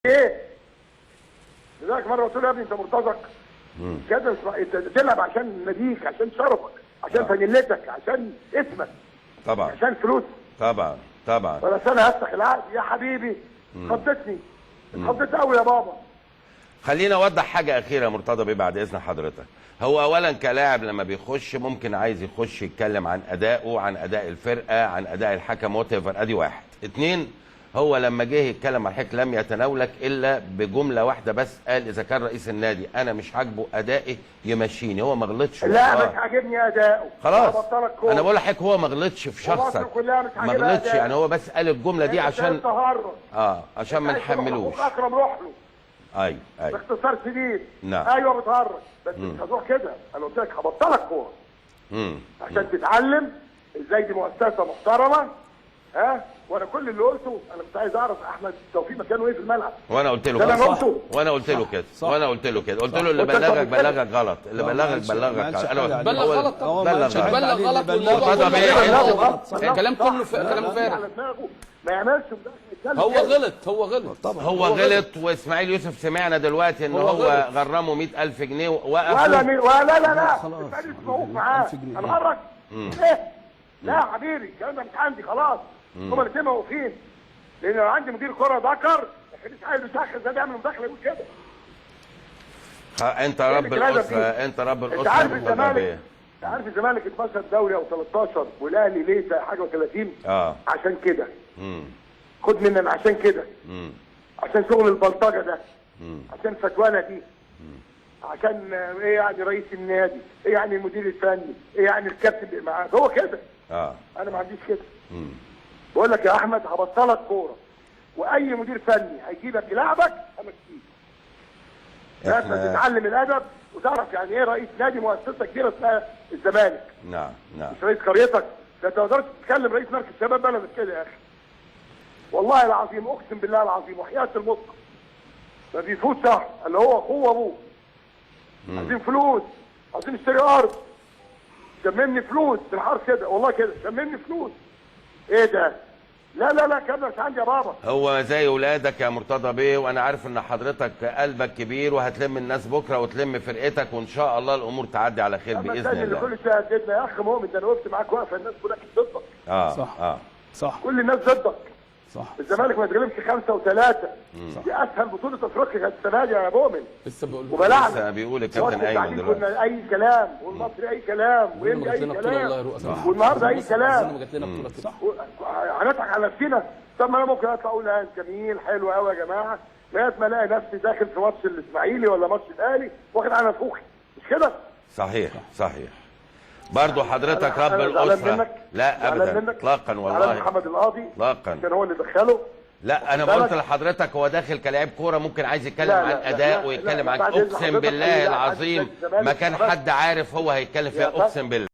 ايه؟ لذلك مره قلت له يا ابني انت مرتزق كده، انت تلعب عشان ناديك، عشان شرفك، عشان فانيلتك، عشان اسمك، طبعا عشان فلوسك. طبعا طبعا. بس انا هفتح العقد يا حبيبي. خضتني، اتخضيت قوي يا بابا. خلينا اوضح حاجه اخيره مرتضى بيه بعد اذن حضرتك. هو اولا كلاعب لما بيخش ممكن عايز يخش يتكلم عن ادائه، عن اداء الفرقه، عن اداء الحكم، وات ايفر. ادي واحد. اتنين، هو لما جه يتكلم عن الحكم لم يتناولك الا بجمله واحده بس، قال اذا كان رئيس النادي انا مش عاجبه ادائي يمشيني. هو ما غلطش. لا مش عاجبني اداؤه خلاص. انا بقول لحضرتك هو ما غلطش في شخصك، ما غلطش يعني. هو بس قال الجمله دي عشان عشان ما نحملوش. اكرم روح له. ايوه باختصار شديد. نعم. ايوه بتهرج بس مش هتروح كده. انا قلت لك هبطلك كوره عشان تتعلم ازاي دي مؤسسه محترمه. وانا كل اللي قلته انا كنت عايز اعرف احمد توفيق مكانه ايه في الملعب. وانا قلت له كده. وانا قلت له كده. وانا قلت له كده. قلت له اللي بلغك بلغك غلط، اللي بلغك بلغك. انا بلغ غلط. بلغ غلط. الكلام كله كلام فارغ. ما يعملش هو غلط. هو غلط. واسماعيل يوسف سمعنا دلوقتي ان هو غرمه 100,000 جنيه ووقف. لا اسماعيل موقوف معاه. انا هرج ايه؟ لا يا حبيبي الكلام ده مش عندي خلاص. هما الاثنين موقوفين. لان لو عندي مدير كره ذكر مش عايز يسخن زي بيعمل مداخله يقول كده. انت رب الاسره. انت رب الاسره. انت عارف الزمالك 12 دوري او 13 والاهلي ليه حاجه و30؟ عشان كده. خد مننا عشان كده. عشان شغل البلطجه ده. عشان الفتوانه دي. عشان ايه يعني رئيس النادي؟ ايه يعني المدير الفني؟ ايه يعني الكابتن اللي معاه؟ هو كده. انا ما عنديش كده. بقول لك يا احمد هبطلك كوره، واي مدير فني هيجيبك يلعبك همشيك. لازم تتعلم الادب وتعرف يعني ايه رئيس نادي مؤسسه كبيره اسمها الزمالك. نعم. مش رئيس قريتك. ده انت ما تقدرش تتكلم رئيس مركز شباب بلدك كده يا اخي. والله العظيم اقسم بالله العظيم وحياه المطلق ما بيفوت شهر اللي هو اخوه وابوه عايزين فلوس، عايزين نشتري ارض، شممني فلوس بالحرف كده والله كده، شممني فلوس. ايه ده؟ لا كده مش عندي يا بابا. هو زي ولادك يا مرتضى بيه، وانا عارف ان حضرتك قلبك كبير وهتلم الناس بكره وتلم فرقتك وان شاء الله الامور تعدي على خير باذن الله. اللي كل شويه هددنا يا اخ مؤمن، ده انا وقفت معاك واقفه الناس كلها كانت ضدك. صح. كل الناس ضدك. صح. الزمالك ما اتغلبش 5 و3. دي اسهل بطوله افريقيا كانت السنه دي يا مؤمن. لسه بقول لسه بيقول الكابتن ايمن دلوقتي. كنا اي كلام والمصري اي كلام وانت اي كلام والنهارده اي كلام. هنضحك على نفسنا. طب ما انا ممكن اطلع اقول جميل حلو قوي يا جماعه لغايه ما الاقي نفسي داخل في ماتش الاسماعيلي ولا ماتش الاهلي واخد على نفوخي. مش كده؟ صحيح. برضه حضرتك رب الاسره. لا ابدا اطلاقا والله. محمد القاضي اطلاقا كان هو اللي دخله. لا انا قلت لحضرتك هو داخل كلاعب كوره ممكن عايز يتكلم عن اداء ويتكلم عن اقسم بالله العظيم ما كان حد عارف هو هيتكلم فيها. اقسم بالله.